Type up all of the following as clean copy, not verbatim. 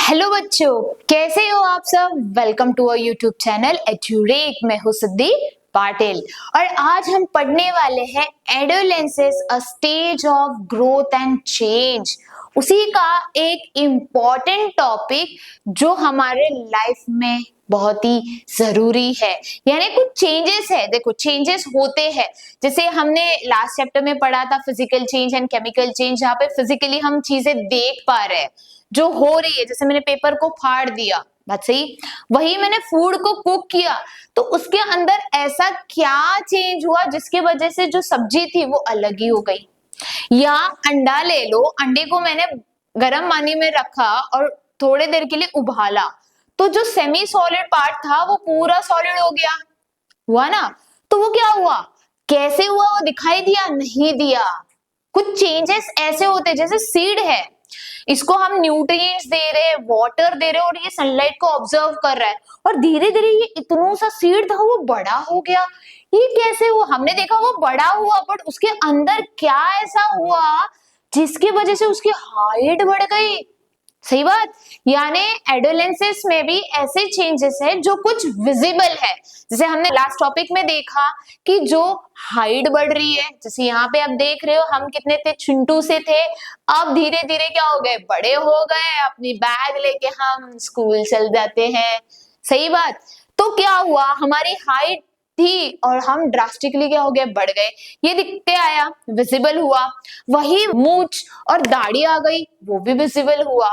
Hello बच्चों, कैसे हो आप सब। Welcome to our YouTube channel Edureka. मैं हूँ सिद्धि पाटिल और आज हम पढ़ने वाले हैं adolescence a stage of growth and change. उसी का एक इम्पॉर्टेंट टॉपिक जो हमारे लाइफ में बहुत ही जरूरी है। यानी कुछ चेंजेस है, देखो चेंजेस होते हैं। जैसे हमने लास्ट चैप्टर में पढ़ा था physical change and chemical change, जहाँ पे फिजिकली हम चीजें देख पा रहे हैं जो हो रही है। जैसे मैंने पेपर को फाड़ दिया, बात सही। वही मैंने फूड को कुक किया तो उसके अंदर ऐसा क्या चेंज हुआ जिसकी वजह से जो सब्जी थी वो अलग ही हो गई। या अंडा ले लो, अंडे को मैंने गर्म पानी में रखा और थोड़े देर के लिए उबाला तो जो सेमी सॉलिड पार्ट था वो पूरा सॉलिड हो गया, हुआ ना। तो वो क्या हुआ, कैसे हुआ, वो दिखाई दिया नहीं दिया। कुछ चेंजेस ऐसे होते हैं, जैसे सीड है, इसको हम न्यूट्रिएंट्स दे रहे हैं, वाटर दे रहे हैं और ये सनलाइट को ऑब्जर्व कर रहा है और धीरे धीरे ये इतना सा सीड था वो बड़ा हो गया। ये कैसे हुआ, हमने देखा वो बड़ा हुआ बट उसके अंदर क्या ऐसा हुआ जिसकी वजह से उसकी हाइट बढ़ गई। सही बात। यानी एडोलेंसेस में भी ऐसे चेंजेस है जो कुछ विजिबल है। जैसे हमने लास्ट टॉपिक में देखा कि जो हाइट बढ़ रही है, जैसे यहाँ पे आप देख रहे हो हम कितने थे, चिंटू से थे, अब धीरे धीरे क्या हो गए, बड़े हो गए, अपनी बैग लेके हम स्कूल चल जाते हैं। सही बात। तो क्या हुआ, हमारी हाइट थी और हम ड्रास्टिकली क्या हो गए, बढ़ गए। ये दिखते आया, विजिबल हुआ। वही मूंछ और दाढ़ी आ गई, वो भी विजिबल हुआ।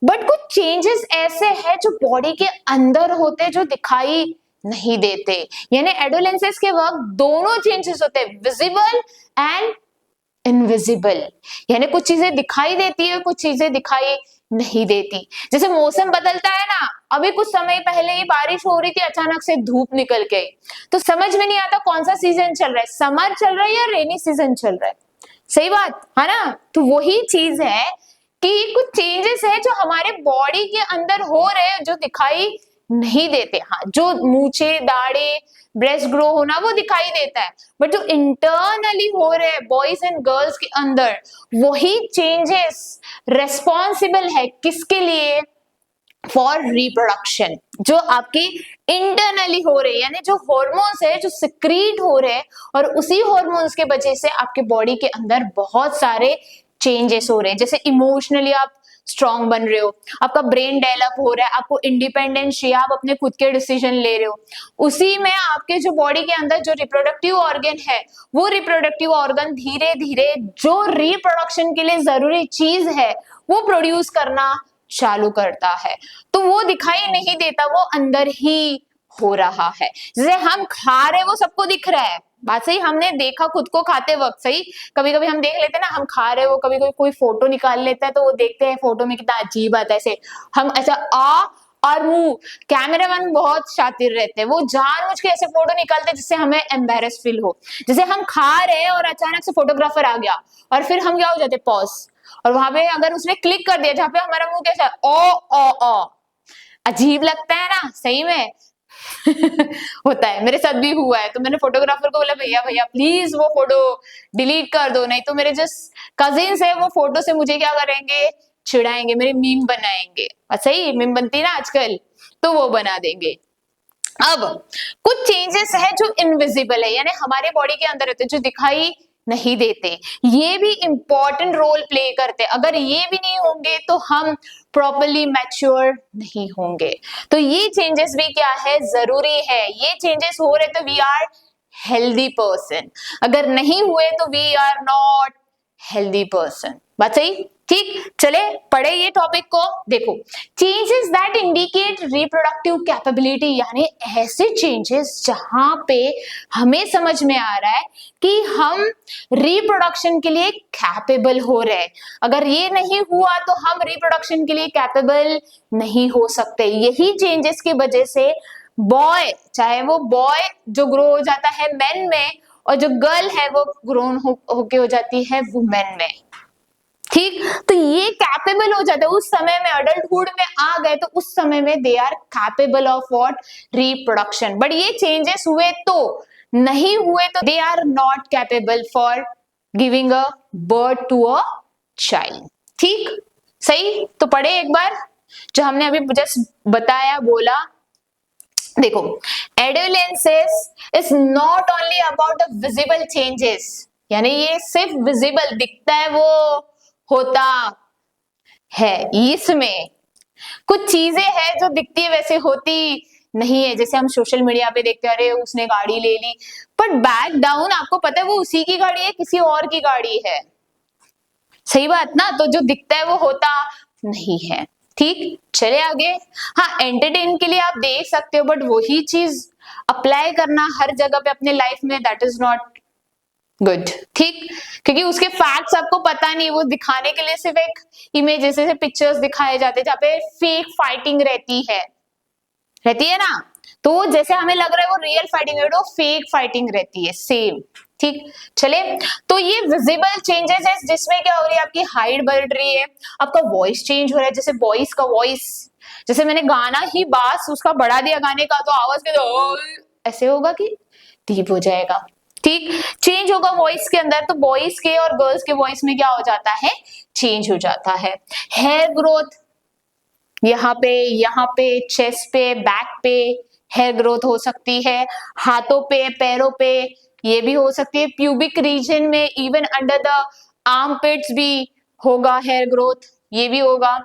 बट कुछ चेंजेस ऐसे हैं जो बॉडी के अंदर होते, जो दिखाई नहीं देते। यानी एडोलेंसेस के वक्त दोनों चेंजेस होते हैं, विजिबल एंड इनविजिबल। यानी कुछ चीजें दिखाई देती है, कुछ चीजें दिखाई नहीं देती। जैसे मौसम बदलता है ना, अभी कुछ समय पहले ही बारिश हो रही थी, अचानक से धूप निकल गई तो समझ में नहीं आता कौन सा सीजन चल रहा है, समर चल रहा है या रेनी सीजन चल रहा है। सही बात है ना। तो वही चीज है कि कुछ चेंजेस है जो हमारे बॉडी के अंदर हो रहे हैं जो दिखाई नहीं देते। हाँ, जो मूछे दाढ़े ब्रेस्ट ग्रो होना वो दिखाई देता है, बट जो इंटरनली हो रहे हैं बॉयज एंड गर्ल्स के अंदर, वही चेंजेस रेस्पॉन्सिबल है किसके लिए, फॉर रिप्रोडक्शन। जो आपके इंटरनली हो रहे हैं, यानी जो हॉर्मोन्स है जो सिक्रीट हो रहे हैं और उसी हॉर्मोन्स के वजह से आपके बॉडी के अंदर बहुत सारे चेंजेस हो रहे हैं। जैसे इमोशनली आप स्ट्रांग बन रहे हो, आपका ब्रेन डेवलप हो रहा है, आपको इंडिपेंडेंस चाहिए, आप अपने खुद के डिसीजन ले रहे हो। उसी में आपके जो बॉडी के अंदर जो रिप्रोडक्टिव ऑर्गन है, वो रिप्रोडक्टिव ऑर्गन धीरे धीरे जो रिप्रोडक्शन के लिए जरूरी चीज है वो प्रोड्यूस करना चालू करता है। तो वो दिखाई नहीं देता, वो अंदर ही हो रहा है। जैसे हम खा रहे वो सबको दिख रहा है, बात सही। हमने देखा खुद को खाते वक्त, सही। कभी कभी हम देख लेते हैं ना, हम खा रहे हो, कभी कोई फोटो निकाल लेता है तो वो देखते हैं फोटो में कितना अजीब आता है, ऐसे हम ऐसा आ और मुंह, कैमरामैन बहुत शातिर रहते हैं, वो जानबूझ के ऐसे फोटो निकालते हैं जिससे हमें एम्बेरस फील हो। जैसे हम खा रहे हैं और अचानक से फोटोग्राफर आ गया और फिर हम क्या हो जाते, पॉज, और वहां पे अगर उसने क्लिक कर दिया जहां पे हमारा मुंह कैसा ओ, अजीब लगता है ना, सही में। होता है, मेरे साथ भी हुआ है। तो मैंने फोटोग्राफर को बोला, भैया भैया प्लीज वो फोटो डिलीट कर दो, नहीं तो मेरे जो कजिन्स है वो फोटो से मुझे क्या करेंगे, चिढ़ाएंगे, मेरी मीम बनाएंगे। अच्छा ही मीम बनती है ना आजकल, तो वो बना देंगे। अब कुछ चेंजेस है जो इनविजिबल है, यानी हमारे बॉडी के अंदर होते हैं, जो दिखाई नहीं देते। ये भी इंपॉर्टेंट रोल प्ले करते हैं। अगर ये भी नहीं होंगे तो हम प्रॉपरली मैच्योर नहीं होंगे। तो ये चेंजेस भी क्या है, जरूरी है। ये चेंजेस हो रहे तो वी आर हेल्दी पर्सन, अगर नहीं हुए तो we are not healthy person. बात सही, ठीक। चले पढ़े ये टॉपिक को। देखो, changes that indicate reproductive capability, यानी ऐसे चेंजेस जहां पे हमें समझ में आ रहा है कि हम रिप्रोडक्शन के लिए कैपेबल हो रहे हैं। अगर ये नहीं हुआ तो हम रिप्रोडक्शन के लिए कैपेबल नहीं हो सकते। यही चेंजेस की वजह से बॉय, चाहे वो बॉय जो ग्रो हो जाता है मेन में, और जो गर्ल है वो ग्रोन होके हो जाती है वुमेन में, ठीक। तो ये कैपेबल हो जाते हैं उस समय में, अडल्टहुड में आ गए तो उस समय में they are capable of what, reproduction. But ये चेंजेस हुए तो, नहीं हुए तो they are not capable for giving a birth to a child. ठीक, सही। तो पढ़े एक बार, जो हमने अभी जस्ट बताया बोला, देखो adolescence is not only about the visible changes, यानी ये सिर्फ विजिबल दिखता है वो होता है, इसमें कुछ चीजें हैं जो दिखती है वैसे होती नहीं है। जैसे हम सोशल मीडिया पे देखते हैं, अरे उसने गाड़ी ले ली, बट बैक डाउन आपको पता है वो उसी की गाड़ी है, किसी और की गाड़ी है, सही बात ना। तो जो दिखता है वो होता नहीं है, ठीक। चले आगे। हाँ, एंटरटेन के लिए आप देख सकते हो, बट वही चीज अप्लाई करना हर जगह पे अपने लाइफ में, दैट इज नॉट गुड, ठीक। क्योंकि उसके फैक्ट्स आपको पता नहीं, वो दिखाने के लिए सिर्फ एक इमेज, जैसे पिक्चर्स दिखाए जाते हैं जहाँ पे फेक फाइटिंग रहती है ना, तो जैसे हमें लग रहा है वो रियल फाइटिंग है, वो फेक फाइटिंग रहती है, सेम, ठीक। चले, तो ये विजिबल चेंजेस है जिसमें क्या हो रही है, आपकी हाइट बढ़ रही है, आपका वॉइस चेंज हो रहा है, जैसे वॉइस का वॉइस, जैसे मैंने गाना ही बास उसका बढ़ा दिया गाने का, तो आवाज के तो ऐसे होगा कि डीप हो जाएगा, ठीक। चेंज होगा वॉइस के अंदर, तो बॉयज के और गर्ल्स के वॉइस में क्या हो जाता है, चेंज हो जाता है। हेयर ग्रोथ, यहाँ पे चेस्ट पे, बैक पे हेयर ग्रोथ हो सकती है, हाथों पे, पैरों पे ये भी हो सकती है, प्यूबिक रीजन में, इवन अंडर द आर्मपिट्स भी होगा हेयर ग्रोथ, ये भी होगा।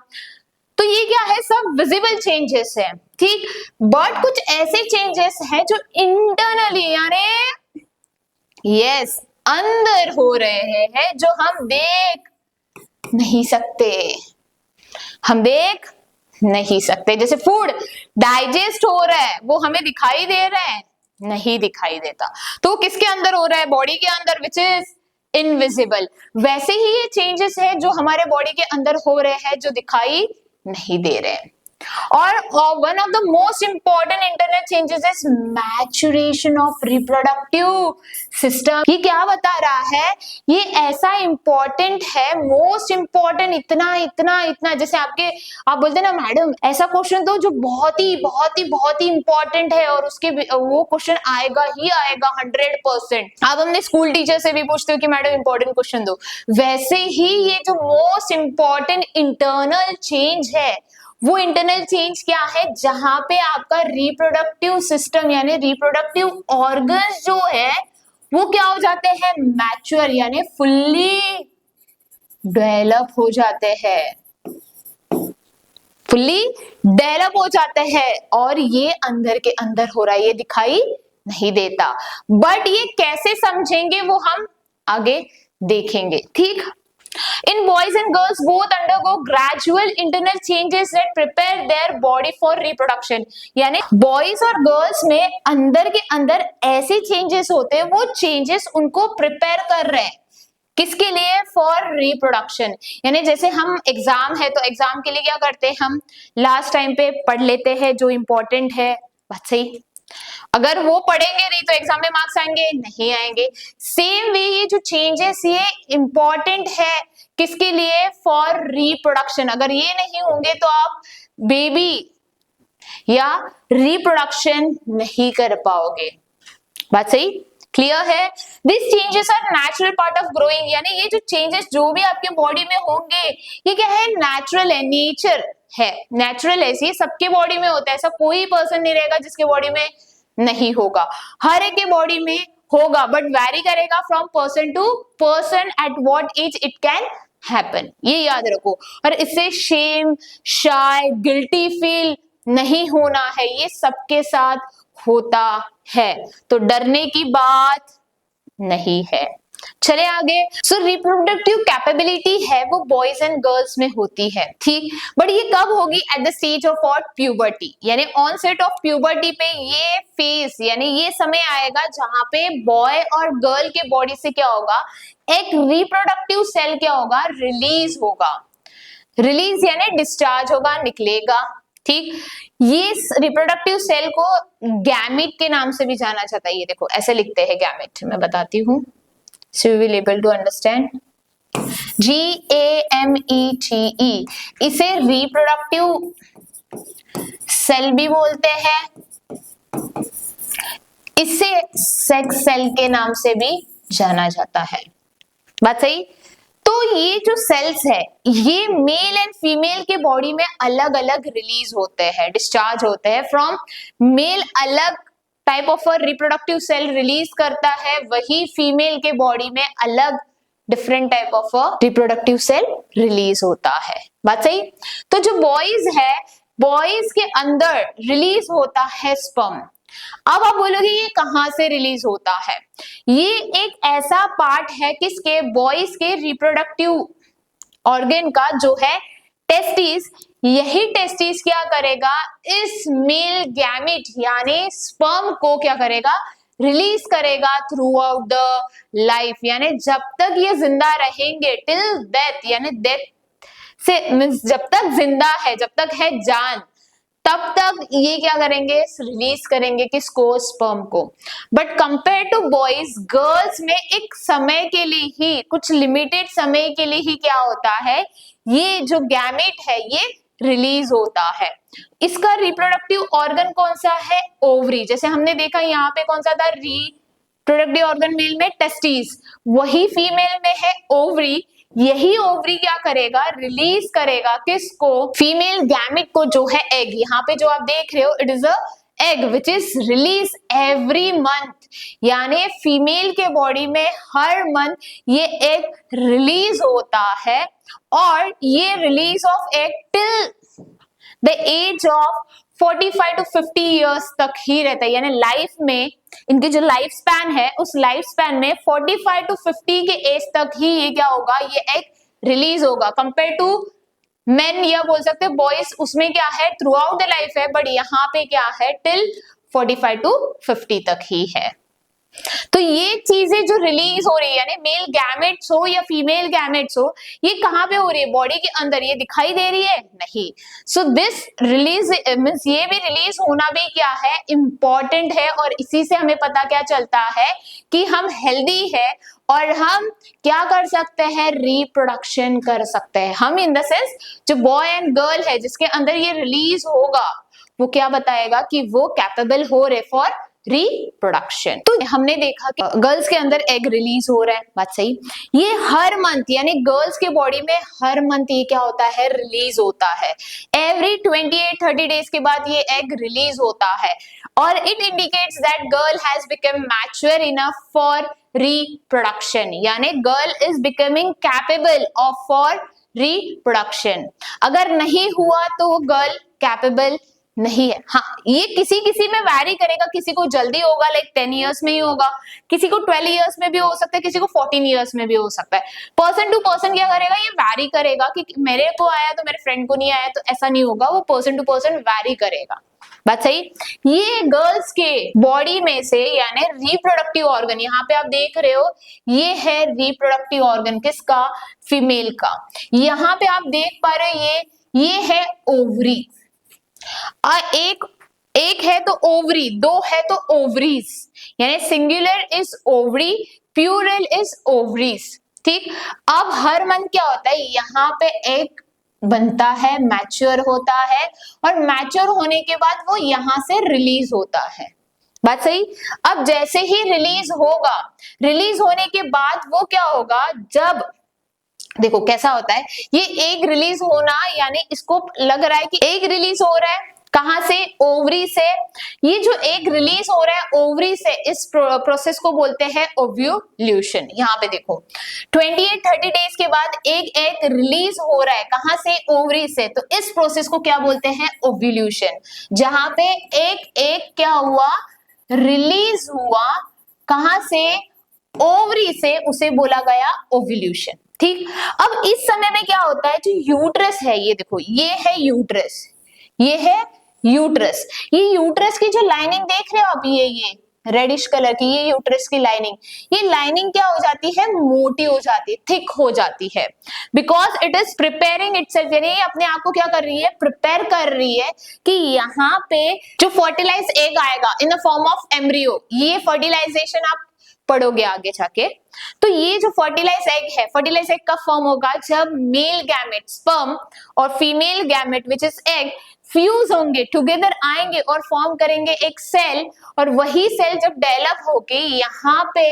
तो ये क्या है, सब विजिबल चेंजेस है, ठीक। बट कुछ ऐसे चेंजेस हैं जो इंटरनली यानी यस अंदर हो रहे हैं, जो हम देख नहीं सकते, हम देख नहीं सकते। जैसे फूड डाइजेस्ट हो रहा है, वो हमें दिखाई दे रहा है, नहीं दिखाई देता, तो किसके अंदर हो रहा है, बॉडी के अंदर, विच इज इनविजिबल। वैसे ही ये चेंजेस है जो हमारे बॉडी के अंदर हो रहे हैं, जो दिखाई नहीं दे रहे हैं। और one of the most important internal changes is maturation of reproductive system. ये क्या बता रहा है, ये ऐसा इंपॉर्टेंट है, मोस्ट इंपॉर्टेंट, इतना इतना इतना, जैसे आपके आप बोलते हैं ना मैडम ऐसा क्वेश्चन दो जो बहुत ही बहुत ही बहुत ही इंपॉर्टेंट है, और उसके वो क्वेश्चन आएगा ही आएगा 100%। आप अपने स्कूल टीचर से भी पूछते हो कि मैडम इंपॉर्टेंट क्वेश्चन दो, वैसे ही ये जो मोस्ट इंपॉर्टेंट इंटरनल चेंज है, वो इंटरनल चेंज क्या है, जहां पे आपका रिप्रोडक्टिव सिस्टम यानी रिप्रोडक्टिव ऑर्गन्स जो है वो क्या हो जाते हैं, मैच्योर यानी फुल्ली डेवलप हो जाते हैं, फुल्ली डेवलप हो जाते हैं, और ये अंदर के अंदर हो रहा है, ये दिखाई नहीं देता। बट ये कैसे समझेंगे वो हम आगे देखेंगे, ठीक। In boys and girls both undergo gradual internal changes that prepare their body for reproduction। यानी boys और girls में अंदर के अंदर ऐसे changes होते हैं, वो changes उनको prepare कर रहे हैं, किसके लिए, फॉर रिप्रोडक्शन। यानी जैसे हम एग्जाम है, तो एग्जाम के लिए क्या करते हैं, हम लास्ट टाइम पे पढ़ लेते हैं जो इंपॉर्टेंट है, बात सही। अगर वो पढ़ेंगे नहीं तो एग्जाम में मार्क्स आएंगे नहीं आएंगे। सेम वे ये जो चेंजेस ये इंपॉर्टेंट है किसके लिए, फॉर रिप्रोडक्शन। अगर ये नहीं होंगे तो आप बेबी या रिप्रोडक्शन नहीं कर पाओगे, बात सही, क्लियर है। This changes are natural part of growing, यानी ये जो चेंजेस जो भी आपके बॉडी में होंगे ये क्या है, नेचुरल है, नेचर है, नेचुरल है, ये सबके बॉडी में होता है, ऐसा कोई पर्सन नहीं रहेगा जिसके बॉडी में नहीं होगा, हर एक के बॉडी में होगा, बट वैरी करेगा from person to person, at what age it can happen, ये याद रखो। और इससे शेम, शाय, गिल्टी फील नहीं होना है, ये सबके साथ होता है, तो डरने की बात नहीं है। चले आगे। सो रिप्रोडक्टिव कैपेबिलिटी है वो बॉयज एंड गर्ल्स में होती है, ठीक, बट ये कब होगी, at the stage of what, puberty, यानी ऑनसेट ऑफ प्यूबर्टी पे ये फेज यानी ये समय आएगा जहां पे बॉय और गर्ल के बॉडी से क्या होगा, एक रिप्रोडक्टिव सेल क्या होगा, रिलीज होगा, रिलीज यानी डिस्चार्ज होगा, निकलेगा, ठीक। ये रिप्रोडक्टिव सेल को गैमेट के नाम से भी जाना जाता है, ये देखो ऐसे लिखते हैं गैमेट, मैं बताती हूँ, so you will able to understand, GAMETE, इसे रिप्रोडक्टिव सेल भी बोलते हैं, इसे सेक्स सेल के नाम से भी जाना जाता है, बात सही। तो तो ये जो सेल्स है ये मेल एंड फीमेल के बॉडी में अलग अलग रिलीज होते हैं, डिस्चार्ज होते हैं फ्रॉम मेल। अलग type of reproductive cell release करता है, वही फीमेल के बॉडी में अलग different type of reproductive cell release होता है। बात सही। तो जो बॉयज है, बॉयज के अंदर रिलीज होता है स्पर्म। अब आप बोलोगे ये कहां से रिलीज होता है? ये एक ऐसा पार्ट है किसके, बॉयज के रिप्रोडक्टिव ऑर्गन का, जो है टेस्टिस। यही टेस्टिस क्या करेगा, इस मेल गैमेट यानी स्पर्म को क्या करेगा, रिलीज करेगा थ्रू आउट द लाइफ, यानी जब तक ये जिंदा रहेंगे, टिल डेथ, यानी डेथ से मींस जब तक जिंदा है, जब तक है जान, तब तक ये क्या करेंगे, रिलीज करेंगे किसको, स्पर्म को। But compare to boys, girls में एक समय के लिए ही, कुछ लिमिटेड समय के लिए ही क्या होता है, ये जो गैमेट है ये रिलीज होता है। इसका रिप्रोडक्टिव ऑर्गन कौन सा है, ओवरी। जैसे हमने देखा यहाँ पे कौन सा था, रिप्रोडक्टिव ऑर्गन मेल में टेस्टिस, वही फीमेल में है ओवरी। यही ओवरी क्या करेगा, रिलीज करेगा किसको, फीमेल गैमेट को, जो है एग। यहाँ पे जो आप देख रहे हो, it is a egg which is release every month, यानी फीमेल के बॉडी में हर मंथ ये एग रिलीज होता है। और ये release of egg till the age of 45 to 50 years तक ही रहता है, यानी लाइफ में इनकी जो लाइफ स्पैन है, उस लाइफ स्पैन में 45 to 50 के एज तक ही ये क्या होगा, ये एग रिलीज होगा। कंपेयर टू मेन या बोल सकते हैं बॉयज, उसमें क्या है थ्रू आउट द लाइफ है, बट यहाँ पे क्या है टिल 45 to 50 तक ही है। तो ये चीजें जो रिलीज हो रही है, यानी मेल गैमेट्स हो या फीमेल गैमेट्स हो, ये कहाँ पे हो रही है, बॉडी के अंदर, ये दिखाई दे रही है नहीं। सो दिस रिलीज मींस ये भी रिलीज होना भी क्या है, इंपॉर्टेंट है। और इसी से हमें पता क्या चलता है कि हम हेल्दी है और हम क्या कर सकते हैं, रिप्रोडक्शन कर सकते हैं। हम इन द सेंस जो बॉय एंड गर्ल है जिसके अंदर ये रिलीज होगा, वो क्या बताएगा कि वो कैपेबल हो रहे फॉर रिप्रोडक्शन। तो हमने देखा कि गर्ल्स के अंदर एग रिलीज हो रहा है, बात सही। ये हर मंथ, यानी गर्ल्स के बॉडी में हर मंथ ये क्या होता है, रिलीज होता है। एवरी 28-30 डेज के बाद ये एग रिलीज होता है। और it indicates that girl has become mature enough for reproduction, यानी girl is becoming capable of for reproduction. अगर नहीं हुआ तो वो गर्ल कैपेबल नहीं है। हाँ, ये किसी किसी में वैरी करेगा, किसी को जल्दी होगा, लाइक 10 इयर्स में ही होगा, किसी को 12 इयर्स में भी हो सकता है, किसी को 14 इयर्स में भी हो सकता है। पर्सन टू पर्सन क्या करेगा, ये वैरी करेगा कि मेरे को आया तो मेरे फ्रेंड को नहीं आया, तो ऐसा नहीं होगा, वो पर्सन टू पर्सन वैरी करेगा। बात सही। ये गर्ल्स के बॉडी में से, यानी रिप्रोडक्टिव ऑर्गन, यहाँ पे आप देख रहे हो, ये है रिप्रोडक्टिव ऑर्गन किसका, फीमेल का। यहाँ पे आप देख पा रहे हो, ये है ओवरी। एक है तो ओवरी, दो है तो ओवरीज, यानी singular is ovary, plural is ovaries. ठीक। अब हर मंथ क्या होता है, यहाँ पे एक बनता है, मैच्योर होता है, और मैच्योर होने के बाद वो यहां से रिलीज होता है। बात सही। अब जैसे ही रिलीज होगा, रिलीज होने के बाद वो क्या होगा, जब देखो कैसा होता है, ये एग रिलीज होना, यानी इसको लग रहा है कि एग रिलीज हो रहा है कहां से, ओवरी से। ये जो एग रिलीज हो रहा है ओवरी से, इस प्रोसेस को बोलते हैं ओव्यूल्यूशन। यहाँ पे देखो 28-30 डेज के बाद एग रिलीज हो रहा है कहां से, ओवरी से, तो इस प्रोसेस को क्या बोलते हैं, ओव्यूल्यूशन। जहां पे एग क्या हुआ, रिलीज हुआ कहां से, ओवरी से, उसे बोला गया ओव्यूल्यूशन। ठीक। अब इस समय में क्या होता है, जो यूट्रस है, ये देखो, ये है यूट्रस, ये है यूट्रस। ये यूट्रस की जो लाइनिंग देख रहे हो आप, ये रेडिश कलर की, ये यूट्रस की लाइनिंग, ये लाइनिंग क्या हो जाती है, मोटी हो जाती है, थिक हो जाती है, because it is preparing itself, यानी अपने आप को क्या कर रही है, प्रिपेयर कर रही है कि यहाँ पे जो फर्टिलाइज एग आएगा in the form of embryo, ये फर्टिलाइजेशन आप पढ़ोगे आगे जाके। तो ये जो फर्टिलाइज एग है, फर्टिलाइज एग कब फॉर्म होगा, जब मेल गैमेट स्पर्म और female gamete which is egg fuse होंगे, टुगेदर आएंगे और फॉर्म करेंगे एक सेल। और वही सेल जब डेवलप होके यहाँ पे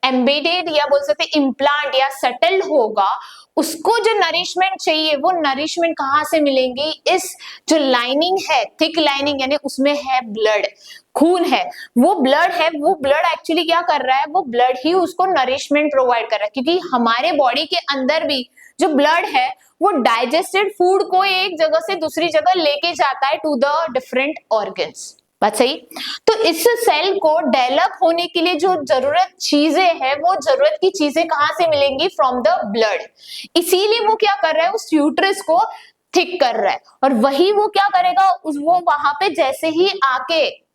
एम्बेडेड या बोल सकते इम्प्लांट या सेटल्ड होगा, उसको जो नरिशमेंट चाहिए वो नरिशमेंट कहाँ से मिलेंगी, इस जो लाइनिंग है, थिक लाइनिंग, यानी उसमें है ब्लड, खून है, वो ब्लड एक्चुअली क्या कर रहा है, वो ब्लड ही उसको नरिशमेंट प्रोवाइड कर रहा है, क्योंकि हमारे बॉडी के अंदर भी जो ब्लड है वो डाइजेस्टेड फूड को एक जगह से दूसरी जगह लेके जाता है टू द डिफरेंट ऑर्गन्स। बात सही। तो इस सेल को डेवलप होने के लिए जो जरूरत चीजें है, वो जरूरत की चीजें कहां से मिलेंगी, फ्रॉम द ब्लड। इसीलिए वो क्या कर रहा है, उस यूट्रस को थिक कर रहा है, और वही वो क्या करेगा, वो वहां पे जैसे ही आके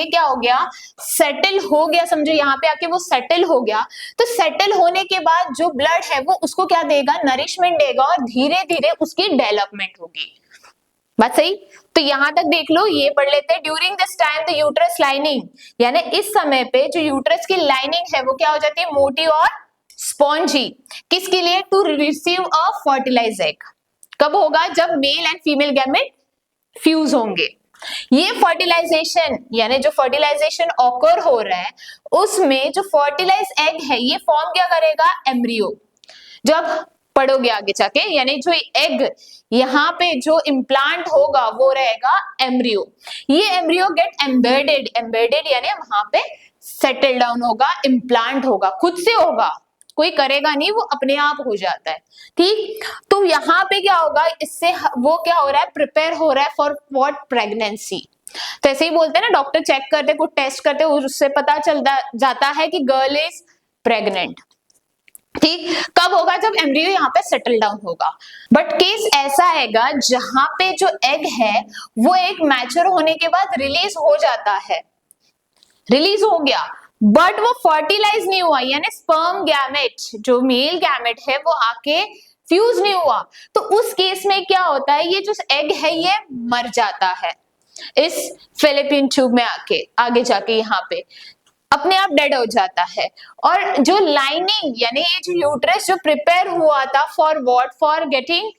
क्या हो गया, सेटल हो गया, समझो यहाँ पे आके वो सेटल हो गया, तो सेटल होने के बाद जो ब्लड है वो उसको क्या देगा, नरिशमेंट देगा, और धीरे धीरे उसकी डेवलपमेंट होगी। बात सही। तो यहां तक देख लो, ये पढ़ लेते हैं। During this time the uterus lining, यानी इस समय पे जो यूट्रस की लाइनिंग है वो क्या हो जाती है, मोटी और स्पॉन्जी। किसके लिए, to receive a fertilize egg. कब होगा, जब male and female gamete fuse होंगे। ये फर्टिलाइजेशन, यानी जो फर्टिलाइजेशन ऑकर हो रहा है, उसमें जो फर्टिलाइज एग है ये फॉर्म क्या करेगा, एम्ब्रियो। जब पढ़ोगे आगे जाके, यानी जो एग यहाँ पे जो इम्प्लांट होगा वो रहेगा एम्ब्रियो। ये एम्ब्रियो गेट एम्बेडेड यानी वहां पे सेटल डाउन होगा, इम्प्लांट होगा, खुद से होगा, कोई करेगा नहीं, वो अपने आप हो जाता है। ठीक, तो यहाँ पे क्या होगा, इससे वो क्या हो रहा है, प्रिपेयर हो रहा है फॉर व्हाट, प्रेगनेंसी। तो ऐसे ही बोलते हैं ना, डॉक्टर चेक करते, कुछ टेस्ट करते, उससे पता चलता जाता है कि गर्ल इज प्रेग्नेंट। ठीक, कब होगा, जब एम्ब्रियो यहाँ पे सेटल डाउन होगा। बट केस ऐसा आएगा जहां पे जो एग है वो एक मैच्योर होने के बाद रिलीज हो जाता है, रिलीज हो गया, बट वो फर्टिलाइज नहीं हुआ, यानी स्पर्म गैमेट, जो मेल गैमेट है वो आके फ्यूज नहीं हुआ। तो उस केस में क्या होता है, ये जो एग है ये मर जाता है इस फेलोपियन ट्यूब में आके, आगे जाके यहाँ पे अपने आप डेड हो जाता है। और जो लाइनिंग, यानी ये जो यूट्रस जो प्रिपेयर हुआ था for what, for getting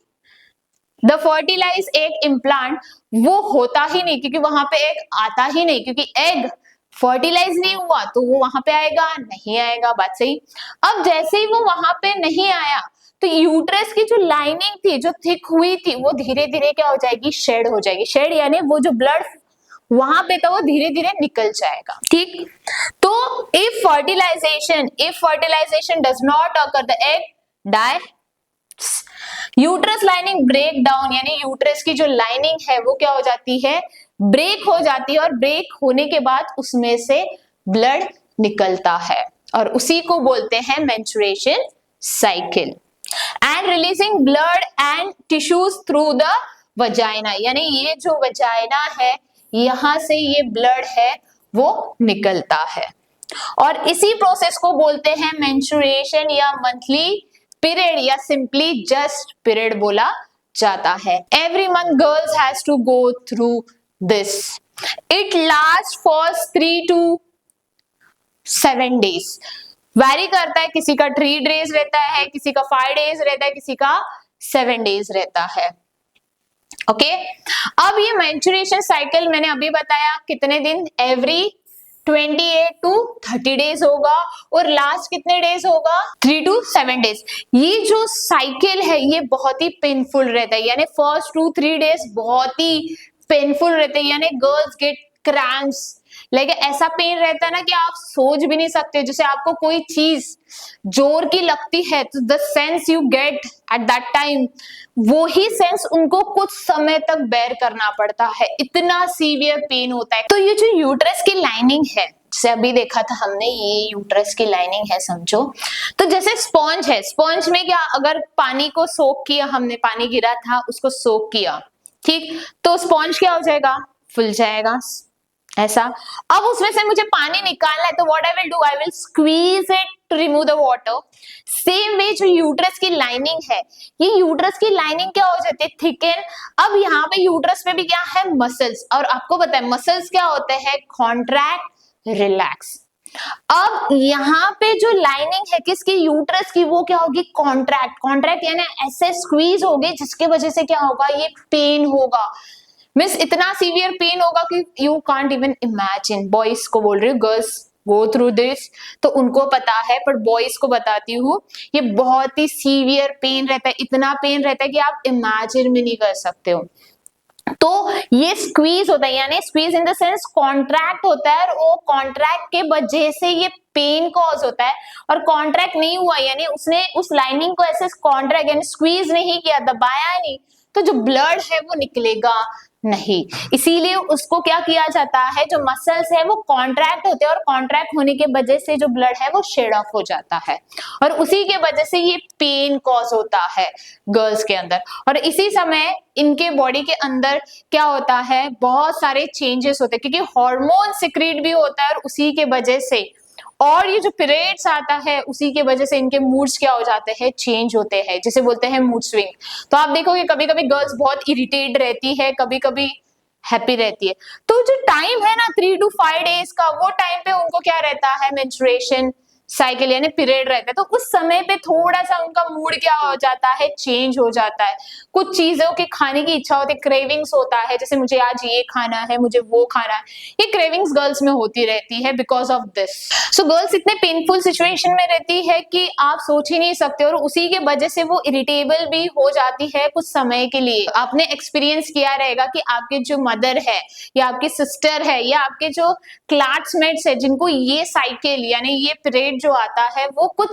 the fertilize egg implant, वो होता ही नहीं, क्योंकि वहां पे एग आता ही नहीं, क्योंकि एग फर्टिलाइज नहीं हुआ तो वो वहां पे आएगा नहीं, आएगा। बात सही। अब जैसे ही वो वहां पे नहीं आया, तो यूट्रस की जो लाइनिंग थी, जो थिक हुई थी, वो धीरे धीरे क्या हो जाएगी, शेड हो जाएगी। शेड यानी वो जो ब्लड वहां पे तो वो धीरे धीरे निकल जाएगा। ठीक, तो if fertilization does not occur, the egg die, uterus lining break down, यानी यूट्रस की जो लाइनिंग है वो क्या हो जाती है, ब्रेक हो जाती है, और ब्रेक होने के बाद उसमें से ब्लड निकलता है, और उसी को बोलते हैं menstruation cycle. And releasing blood and tissues through the vagina, यानी ये जो वजाइना है यहां से ये ब्लड है वो निकलता है, और इसी प्रोसेस को बोलते हैं मेंस्ट्रुएशन या मंथली पीरियड, या सिंपली जस्ट पीरियड बोला जाता है। Every month girls has to go through this. It last for 3 to 7 days। Vary करता है, किसी का 3 days रहता है, किसी का 5 days रहता है, किसी का 7 days रहता है। ओके, अब ये मेंस्ट्रुएशन साइकिल मैंने अभी बताया कितने दिन, एवरी 28 to 30 days होगा, और लास्ट कितने डेज होगा, 3 to 7 days। ये जो साइकिल है ये बहुत ही पेनफुल रहता है, यानी फर्स्ट 2-3 days बहुत ही पेनफुल रहते हैं, यानी गर्ल्स गेट क्रैम्प्स, लेकिन ऐसा पेन रहता है ना कि आप सोच भी नहीं सकते। जैसे आपको कोई चीज जोर की लगती है तो the sense you get at that time, वो ही सेंस उनको कुछ समय तक बेयर करना पड़ता है, इतना सीवियर पेन होता है। तो ये जो यूट्रस की लाइनिंग है, जैसे अभी देखा था हमने, ये यूट्रस की लाइनिंग है समझो। तो जैसे स्पॉन्ज है, स्पॉन्ज में क्या, अगर पानी को सोक किया हमने, पानी गिरा था उसको सोक किया, ठीक, तो स्पॉन्ज क्या हो जाएगा, फुल जाएगा ऐसा। अब उसमें से मुझे पानी निकालना है, तो what I will do, I will squeeze it to remove the water. Same way जो यूट्रस की लाइनिंग है, ये यूट्रस की लाइनिंग क्या हो जाती है, थिकन। अब यहाँ पे यूट्रस में भी क्या है, मसल्स, और आपको पता है मसल्स क्या होते हैं, कॉन्ट्रैक्ट, रिलैक्स। अब यहाँ पे जो लाइनिंग है किसकी, यूट्रस की, वो क्या होगी, कॉन्ट्रैक्ट यानी ऐसे स्क्वीज होगी, जिसके वजह से क्या होगा, ये पेन होगा, मीन्स इतना सीवियर पेन होगा कि you can't even imagine. Boys को बोल रही हूँ, गर्ल्स गो थ्रू दिस, तो उनको पता है, पर बॉयज को बताती हूँ, ये बहुत ही सीवियर पेन रहता है, इतना पेन रहता है कि आप इमेजिन भी नहीं कर सकते हो। तो ये स्क्वीज होता है, यानी squeeze in the sense contract होता है, और वो कॉन्ट्रैक्ट के वजह से ये पेन कॉज होता है। और कॉन्ट्रैक्ट नहीं हुआ यानी उसने उस लाइनिंग को ऐसे कॉन्ट्रैक्ट यानी स्क्वीज नहीं किया, दबाया नहीं, तो जो ब्लड है वो निकलेगा नहीं। इसीलिए उसको क्या किया जाता है, जो मसल्स है वो कॉन्ट्रैक्ट होते हैं, और कॉन्ट्रैक्ट होने के वजह से जो ब्लड है वो शेड ऑफ हो जाता है, और उसी के वजह से ये पेन कॉज होता है गर्ल्स के अंदर। और इसी समय इनके बॉडी के अंदर क्या होता है, बहुत सारे चेंजेस होते हैं, क्योंकि हार्मोन सिक्रीट भी होता है, और उसी के वजह से, और ये जो पीरियड्स आता है उसी के वजह से इनके मूड्स क्या हो जाते हैं, चेंज होते हैं, जिसे बोलते हैं मूड स्विंग। तो आप देखोगे कभी कभी गर्ल्स बहुत इरिटेट रहती है, कभी कभी हैप्पी रहती है। तो जो टाइम है ना 3 to 5 डेज का, वो टाइम पे उनको क्या रहता है, मेंस्ट्रुएशन साइकिल यानी पीरियड रहता है। तो उस समय पे थोड़ा सा उनका मूड क्या हो जाता है, चेंज हो जाता है, कुछ चीजों के खाने की इच्छा होती है, क्रेविंग्स होता है, जैसे मुझे आज ये खाना है, मुझे वो खाना है, ये क्रेविंग्स गर्ल्स में होती रहती है because of this. So girls इतने पेनफुल सिचुएशन में रहती है कि आप सोच ही नहीं सकते, और उसी के वजह से वो इरिटेबल भी हो जाती है कुछ समय के लिए। आपने एक्सपीरियंस किया रहेगा कि आपके जो मदर है, या आपकी सिस्टर है, या आपके जो क्लासमेट्स है, जिनको ये साइकिल यानी ये पीरियड जो आता है, वो कुछ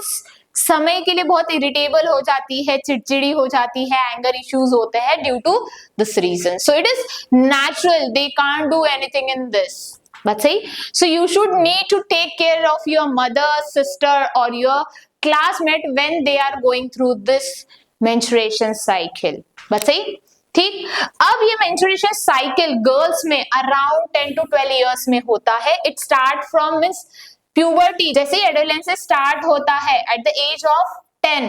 समय के लिए बहुत इरिटेबल हो जाती है, चिड़चिड़ी हो जाती है, एंगर इश्यूज होते हैं due to this reason. So it is natural, they can't do anything in this, but say so you should need to take care of your mother, sister or your classmate when they are going through this menstruation cycle, but say ठीक। अब ये menstruation cycle girls में around 10 to 12 years में होता है। It start from means puberty, जैसे adolescence start होता है एट द एज ऑफ 10,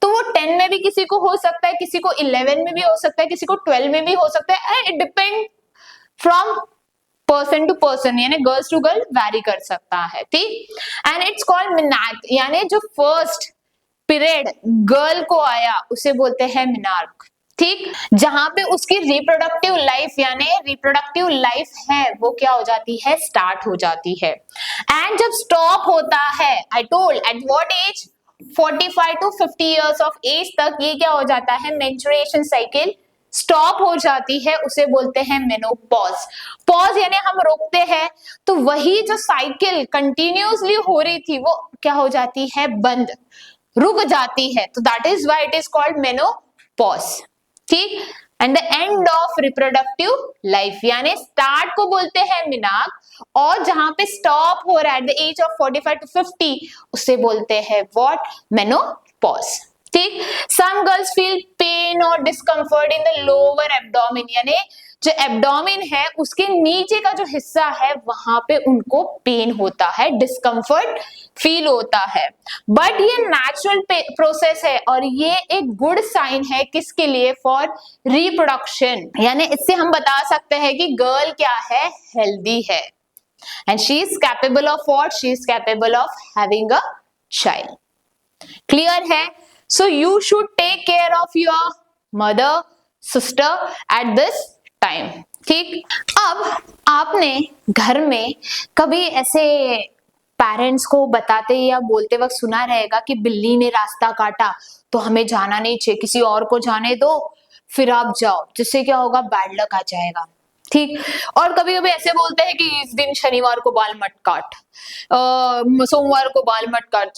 तो वो 10 में भी किसी को हो सकता है, किसी को 11 में भी हो सकता है, किसी को 12 में भी हो सकता है, it depend from person to person, यानी गर्ल्स टू गर्ल वैरी कर सकता है, ठीक। एंड इट्स कॉल्ड मिनार्क, यानी जो फर्स्ट पीरियड गर्ल को आया उसे बोलते हैं मिनार्क, ठीक। जहां पे उसकी रिप्रोडक्टिव लाइफ यानी रिप्रोडक्टिव लाइफ है वो क्या हो जाती है, स्टार्ट हो जाती है। एंड जब स्टॉप होता है, I told at what age, 45 to 50 years of age तक ये क्या हो जाता है, मेंस्ट्रुएशन साइकिल स्टॉप हो जाती है, उसे बोलते हैं मेनोपॉज। पॉज यानी हम रोकते हैं, तो वही जो साइकिल कंटिन्यूअसली हो रही थी वो क्या हो जाती है, बंद, रुक जाती है, तो that is why it is called menopause, ठीक। And the end of reproductive life, यानी स्टार्ट को बोलते हैं मिनाक, और जहां पे स्टॉप हो रहा है at the age of 45 to 50 उसे बोलते हैं व्हाट, मेनोपॉज, ठीक। सम गर्ल्स फील पेन और discomfort in the lower abdomen, यानी जो एब्डोमेन है उसके नीचे का जो हिस्सा है वहां पे उनको पेन होता है, डिस्कम्फर्ट फील होता है। बट ये नेचुरल प्रोसेस है, और ये एक गुड साइन है किसके लिए, फॉर रिप्रोडक्शन, यानी इससे हम बता सकते हैं कि गर्ल क्या है, हेल्दी है, and she is capable of what, she is capable of having a child. Clear है? So you should take care of your mother, sister at this time, ठीक। अब आपने घर में कभी ऐसे पेरेंट्स को बताते या बोलते वक्त सुना रहेगा कि बिल्ली ने रास्ता काटा तो हमें जाना नहीं चाहिए, किसी और को जाने दो फिर आप जाओ, जिससे क्या होगा, बैड लक आ जाएगा, ठीक। और कभी कभी ऐसे बोलते हैं कि इस दिन शनिवार को बाल मत काट, सोमवार को बाल मत काट,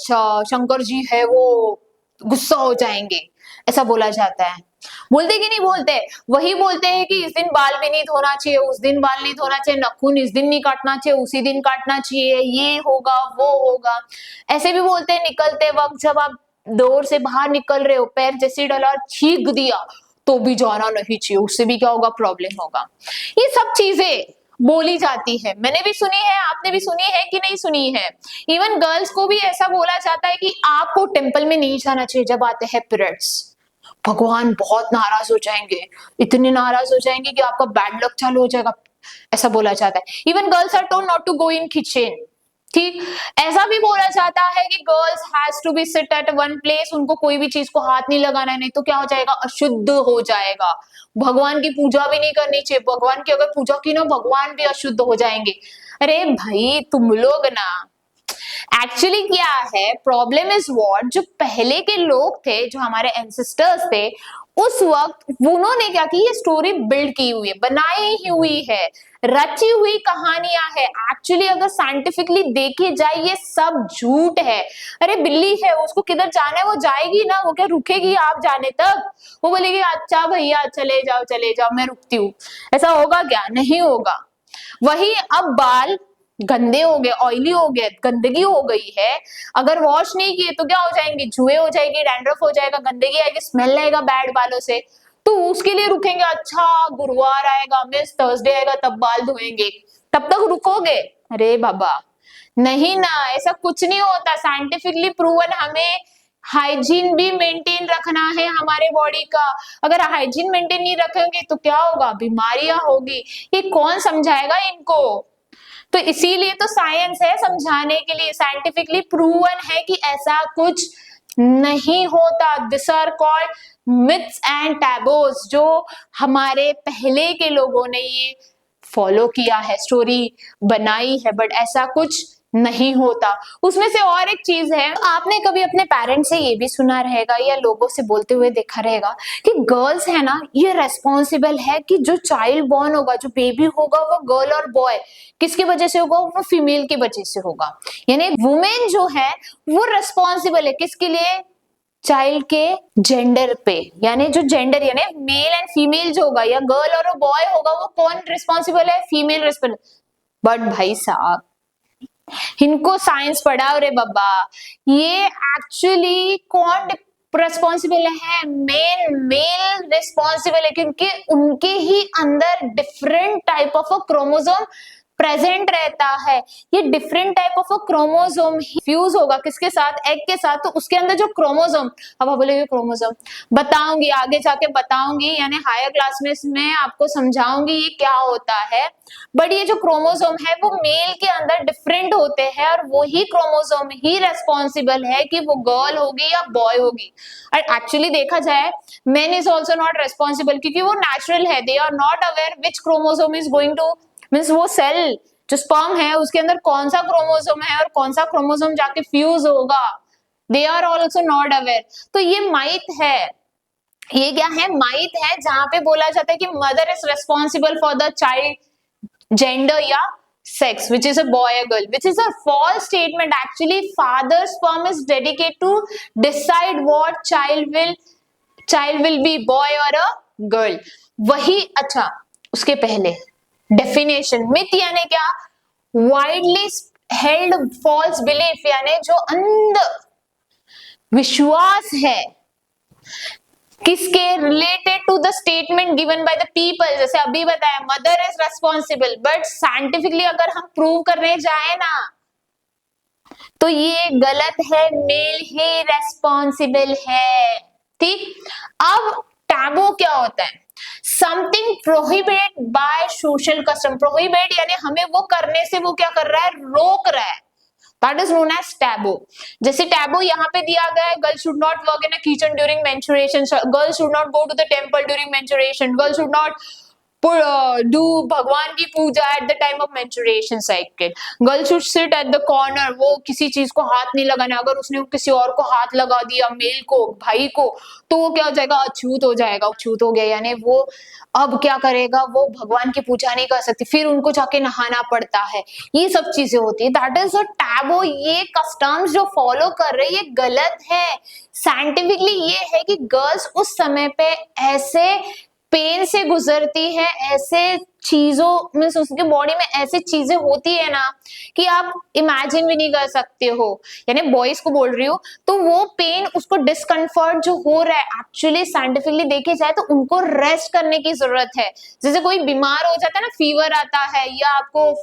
शंकर जी है वो गुस्सा हो जाएंगे, ऐसा बोला जाता है। बोलते कि नहीं बोलते, वही बोलते हैं कि इस दिन बाल भी नहीं धोना चाहिए, उस दिन बाल नहीं धोना चाहिए, नाखून इस दिन नहीं काटना चाहिए, उसी दिन काटना चाहिए, ये होगा वो होगा। ऐसे भी बोलते हैं निकलते वक्त, जब आप डोर से बाहर निकल रहे हो, पैर जैसे डाला छींक दिया तो भी जाना नहीं चाहिए, उससे भी क्या होगा, प्रॉब्लम होगा। ये सब चीजें बोली जाती है, मैंने भी सुनी है, आपने भी सुनी है कि नहीं सुनी है। इवन गर्ल्स को भी ऐसा बोला जाता है कि आपको टेंपल में नहीं जाना चाहिए जब आते हैं पीरियड्स, भगवान बहुत नाराज हो जाएंगे, इतने नाराज हो जाएंगे कि आपका बैड लक चालू हो जाएगा, ऐसा बोला जाता है। Even girls are told not to go in kitchen, ठीक। ऐसा भी बोला जाता है कि girls has to be sit at one place, उनको कोई भी चीज को हाथ नहीं लगाना है, नहीं तो क्या हो जाएगा, अशुद्ध हो जाएगा, भगवान की पूजा भी नहीं करनी चाहिए, भगवान की अगर पूजा की ना भगवान भी अशुद्ध हो जाएंगे। अरे भाई तुम लोग ना एक्चुअली क्या है, प्रॉब्लम इज व्हाट, जो पहले के लोग थे, जो हमारे एंसेस्टर्स थे, उस वक्त उन्होंने क्या की, ये स्टोरी बिल्ड की हुई है, बनाई ही हुई है, रची हुई कहानियां है। एक्चुअली अगर साइंटिफिकली देखे जाए ये सब झूठ है। अरे बिल्ली है, उसको किधर जाना है वो जाएगी ना, वो क्या रुकेगी आप जाने तक? वो बोलेगी अच्छा भैया चले जाओ मैं रुकती हूँ। ऐसा होगा क्या? नहीं होगा। वही अब बाल गंदे हो गए, ऑयली हो गए, गंदगी हो गई है, अगर वॉश नहीं किए तो क्या हो जाएंगे, जुए हो जाएगी, डैंड्रफ हो जाएगा, गंदगी आएगी, स्मेल आएगा बैड बालों से, तो उसके लिए रुकेंगे। अच्छा गुरुवार आएगा, मिस थर्सडे आएगा, तब बाल धोएंगे, तब तक रुकोगे? अरे बाबा नहीं ना, ऐसा कुछ नहीं होता। साइंटिफिकली प्रूवन, हमें हाइजीन भी मेंटेन रखना है हमारे बॉडी का। अगर हाइजीन मेंटेन नहीं रखेंगे तो क्या होगा, बीमारियां होगी। ये कौन समझाएगा इनको? तो इसीलिए तो साइंस है, समझाने के लिए। साइंटिफिकली प्रूवन है कि ऐसा कुछ नहीं होता। This are called myths and taboos, जो हमारे पहले के लोगों ने ये फॉलो किया है, स्टोरी बनाई है, बट ऐसा कुछ नहीं होता। उसमें से और एक चीज है, आपने कभी अपने पेरेंट्स से ये भी सुना रहेगा या लोगों से बोलते हुए देखा रहेगा कि गर्ल्स है ना, ये रेस्पॉन्सिबल है कि जो चाइल्ड बॉर्न होगा, जो बेबी होगा, वो गर्ल और बॉय किसकी वजह से होगा, वो फीमेल की वजह से होगा। यानी वुमेन जो है वो रेस्पॉन्सिबल है किसके लिए, चाइल्ड के जेंडर पे। यानी जो जेंडर यानी मेल एंड फीमेल जो होगा, या गर्ल और बॉय होगा, वो कौन रिस्पॉन्सिबल है, फीमेल रिस्पॉन्सिबल। बट भाई साहब, इनको साइंस पढ़ाओ रे बाबा, ये एक्चुअली कौन रिस्पॉन्सिबल है, मेल रिस्पॉन्सिबल है, क्योंकि उनके ही अंदर different type of a chromosome present रहता है। ये different type of a chromosome fuse होगा किसके साथ, एग के साथ, तो उसके अंदर जो क्रोमोसोम, अब आप बोलेंगे क्रोमोसोम बताऊंगी आगे जाके बताऊंगी, यानी हायर क्लास में मैं आपको समझाऊंगी ये क्या होता है। बट ये जो क्रोमोसोम है वो मेल के अंदर डिफरेंट होते हैं, और वही क्रोमोसोम ही रेस्पॉन्सिबल है कि वो गर्ल होगी या बॉय होगी। और एक्चुअली देखा जाए, men is also not responsible, क्योंकि वो नेचुरल है, they are not aware which chromosome is going to means, वो सेल जो स्पर्म है उसके अंदर कौन सा क्रोमोसोम है और कौन सा क्रोमोसोम जाके फ्यूज होगा, they are also not aware. तो ये माइथ है, ये क्या है, माइथ है, जहां पे बोला जाता है कि mother is responsible for the child gender या sex, which is a boy or girl, which is a false statement. Actually father's sperm is dedicated to decide what child will be boy or a girl. वही, अच्छा उसके पहले definition, myth यानी क्या, widely held false belief, यानी जो अंध विश्वास है किसके, related to the statement given by the people. जैसे अभी बताया mother is responsible, but scientifically अगर हम प्रूव करने जाए ना तो ये गलत है, मेल ही रेस्पॉन्सिबल है। ठीक, अब टैबू क्या होता है, something prohibited by social custom. Prohibit यानी हमें वो करने से वो क्या कर रहा है, रोक रहा है, that is known as taboo. जैसे टैबू यहाँ पे दिया गया है, girl should not work in a kitchen during menstruation, girl should not go to the temple during menstruation, girl should not do भगवान की पूजा at the time of menstruation cycle, girl should sit at the corner, वो किसी चीज को हाथ नहीं लगाना, अगर उसने किसी और को हाथ लगा दिया, मेल को, भाई को, तो वो क्या हो जाएगा, अछूत हो जाएगा, अछूत हो गया, यानी वो अब क्या करेगा, वो भगवान की पूजा नहीं कर सकती, फिर उनको जाके नहाना पड़ता है, ये सब चीजें होती है, दैट इज अ टैबू। ये कस्टम्स जो फॉलो कर रहे हैं ये गलत है। साइंटिफिकली ये है कि गर्ल्स उस समय पे ऐसे पेन से गुजरती है, ऐसे चीजों में उसके बॉडी में ऐसी चीजें होती है ना कि आप इमेजिन भी नहीं कर सकते हो। यानी बॉयज को बोल रही हूँ, तो वो पेन, उसको डिस्कम्फर्ट जो हो रहा है, एक्चुअली साइंटिफिकली देखे जाए तो उनको रेस्ट करने की जरूरत है। जैसे कोई बीमार हो जाता है ना, फीवर आता है या आपको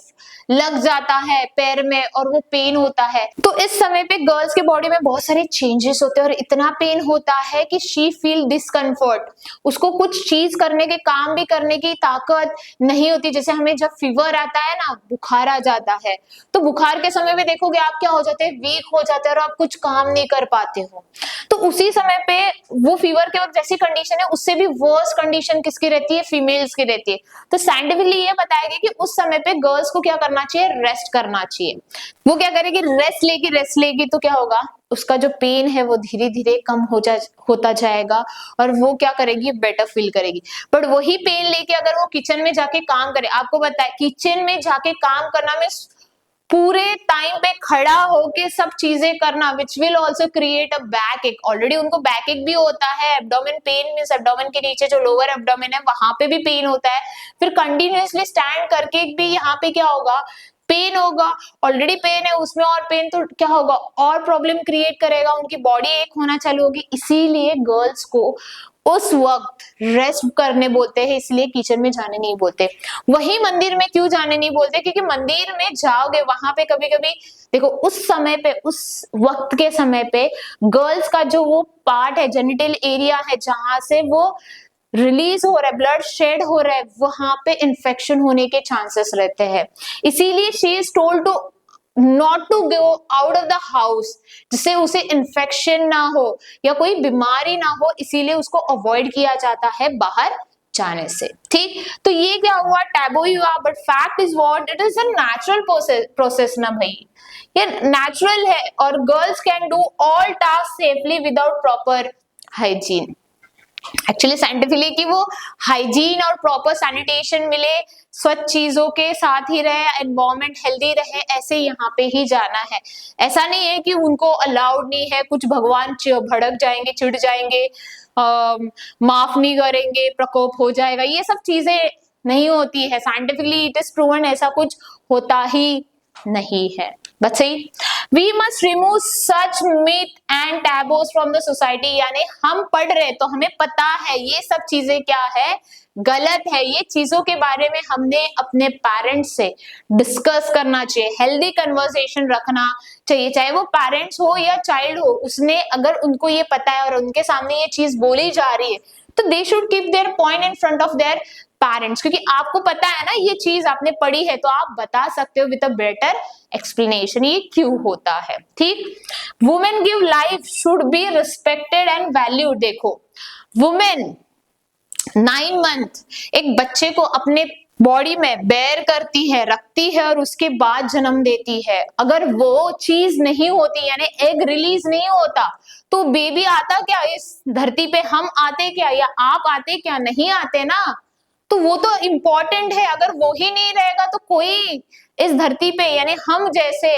लग जाता है पैर में और वो पेन होता है, तो इस समय पे गर्ल्स के बॉडी में बहुत सारे चेंजेस होते हैं और इतना पेन होता है कि शी फील डिस्कम्फर्ट, उसको कुछ चीज करने के, काम भी करने की ताकत नहीं होती। जैसे हमें जब फीवर आता है ना, बुखार आ जाता है, तो बुखार के समय में देखोगे आप क्या हो जाते हैं, वीक हो जाते हैं और आप कुछ काम नहीं कर पाते हो। तो उसी समय पे वो फीवर के वक्त जैसी कंडीशन है उससे भी वर्स कंडीशन किसकी रहती है, फीमेल्स की रहती है। तो साइंटिफिकली ये बताया गया कि उस समय पे गर्ल्स को क्या करना चाहिए, रेस्ट करना चाहिए। वो क्या करेगी, रेस्ट लेगी तो क्या होगा, उसका जो पेन है वो धीरे धीरे कम होता जाएगा और वो क्या करेगी, बेटर फील करेगी। बट वही पेन लेके अगर वो किचन में जाके काम करे, आपको पता है किचन में जाके काम करना में पूरे टाइम पे खड़ा होके सब चीजें करना, which will also create a back एक। ऑलरेडी उनको बैक एक भी होता है, एब्डोमेन पेन मींस एब्डोमेन के नीचे जो लोअर एब्डोमेन है वहां पे भी पेन होता है, फिर कंटिन्यूअसली स्टैंड करके भी यहाँ पे क्या होगा, पेन होगा। ऑलरेडी पेन है उसमें और पेन तो क्या होगा, और प्रॉब्लम क्रिएट करेगा, उनकी बॉडी एक होना चालू होगी। इसीलिए गर्ल्स को उस वक्त रेस्ट करने बोलते हैं, इसलिए किचन में जाने नहीं बोलते। वही मंदिर में क्यों जाने नहीं बोलते, क्योंकि मंदिर में जाओगे वहां पे कभी कभी देखो उस समय पे, उस वक्त के समय पे गर्ल्स का जो वो पार्ट है, जेनिटल एरिया है जहां से वो रिलीज हो रहा है, ब्लड शेड हो रहा है, वहां पे इन्फेक्शन होने के चांसेस रहते हैं। इसीलिए she is told to not to go out of the house, जिससे उसे इन्फेक्शन ना हो या कोई बीमारी ना हो, इसीलिए उसको अवॉइड किया जाता है बाहर जाने से। ठीक, तो ये क्या हुआ, टैबू ही हुआ। But fact is what, it is a natural process ना भाई, ये नेचुरल है और girls can do all task safely without proper hygiene. Actually scientifically कि वो हाइजीन और प्रॉपर सैनिटेशन मिले, स्वच्छ चीजों के साथ ही रहे, एनवायरनमेंट हेल्दी रहे, ऐसे यहाँ पे ही जाना है। ऐसा नहीं है कि उनको अलाउड नहीं है, कुछ भगवान भड़क जाएंगे, चिढ़ जाएंगे, माफ नहीं करेंगे, प्रकोप हो जाएगा, ये सब चीजें नहीं होती है। साइंटिफिकली इट इज प्रूवन ऐसा कुछ होता ही नहीं है। बट सही, we must remove such myth and taboos from the society. यानी हम पढ़ रहे तो हमें पता है ये सब चीजें क्या है, गलत है। ये चीजों के बारे में हमने अपने पेरेंट्स से डिस्कस करना चाहिए, हेल्दी कन्वर्सेशन रखना चाहिए, चाहे वो पेरेंट्स हो या चाइल्ड हो। उसने अगर उनको ये पता है और उनके सामने ये चीज बोली जा रही है तो they should keep their point in front of their parents, क्योंकि आपको पता है ना ये चीज आपने पढ़ी है तो आप बता सकते हो विद अ बेटर एक्सप्लेनेशन ये क्यों होता है। ठीक, women give life should be respected and valued. देखो वुमेन 9 मंथ एक बच्चे को अपने बॉडी में बेयर करती है, रखती है और उसके बाद जन्म देती है। अगर वो चीज नहीं होती, यानी एग रिलीज नहीं होता, तो बेबी आता क्या इस धरती पे, हम आते क्या या आप आते क्या, नहीं आते ना। तो वो तो इम्पोर्टेंट है, अगर वो ही नहीं रहेगा तो कोई इस धरती पे यानी हम जैसे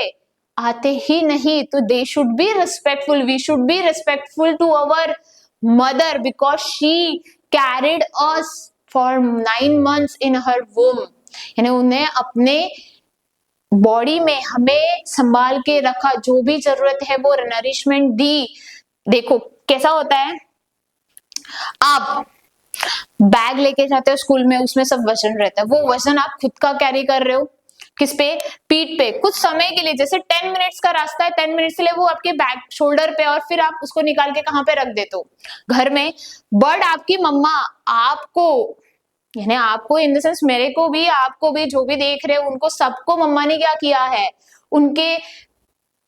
आते ही नहीं। तो they should be respectful, we should be respectful to our mother because she carried us for 9 months in her womb. यानी उन्हें अपने बॉडी में हमें संभाल के रखा, जो भी जरूरत है वो नरिशमेंट दी। देखो कैसा होता है, आप बैग लेके जाते हो स्कूल में, उसमें सब वजन रहता है, वो वजन आप खुद का कैरी कर रहे हो किस पे, पीठ पे, कुछ समय के लिए, जैसे 10 मिनट्स का रास्ता है, 10 मिनट्स के लिए वो आपके बैक शोल्डर पे, और फिर आप उसको निकाल के कहाँ पे रख देते हो, घर में। बट आपकी मम्मा आपको, यानी आपको इन द सेंस मेरे को भी, आपको भी, जो भी देख रहे हो उनको सबको मम्मा ने क्या किया है, उनके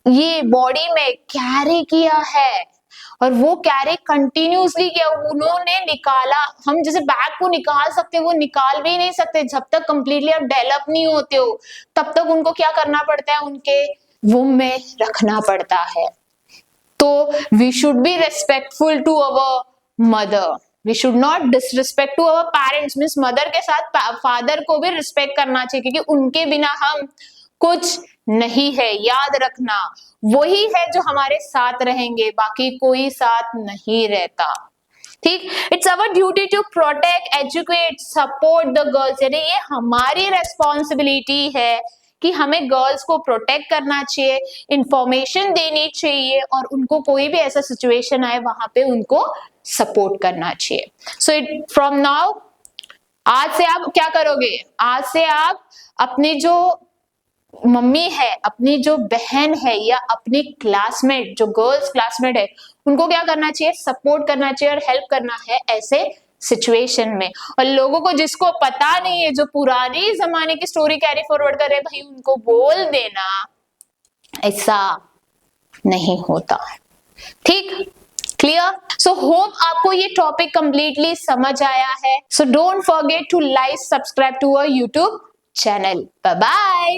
ये बॉडी में कैरी किया है और वो कैरी कंटिन्यूसली किया, उन्होंने निकाला। हम जैसे बैग को निकाल सकते, वो निकाल भी नहीं सकते जब तक कंप्लीटली आप डेवलप नहीं होते हो, तब तक उनको क्या करना पड़ता है, उनके वूम में रखना पड़ता है। तो we should be respectful to our mother, we should not disrespect to our parents, means mother के साथ फादर को भी रिस्पेक्ट करना चाहिए, क्योंकि उनके बिना हम कुछ नहीं है। याद रखना वही है जो हमारे साथ रहेंगे, बाकी कोई साथ नहीं रहता। ठीक, it's our duty to protect, educate, support the girls. यानी ये हमारी रेस्पॉन्सिबिलिटी है कि हमें गर्ल्स को प्रोटेक्ट करना चाहिए, इंफॉर्मेशन देनी चाहिए और उनको कोई भी ऐसा सिचुएशन आए वहां पे उनको सपोर्ट करना चाहिए। सो इट फ्रॉम नाउ, आज से आप क्या करोगे, आज से आप अपनी जो मम्मी है, अपनी जो बहन है या अपनी क्लासमेट, जो गर्ल्स क्लासमेट है, उनको क्या करना चाहिए, सपोर्ट करना चाहिए और हेल्प करना है ऐसे सिचुएशन में। और लोगों को जिसको पता नहीं है, जो पुरानी जमाने की स्टोरी कैरी फॉरवर्ड कर रहे हैं, भाई उनको बोल देना ऐसा नहीं होता। ठीक, क्लियर। क्लियर? सो होप आपको ये टॉपिक कंप्लीटली समझ आया है. So don't forget to like, subscribe to our YouTube channel. Bye bye.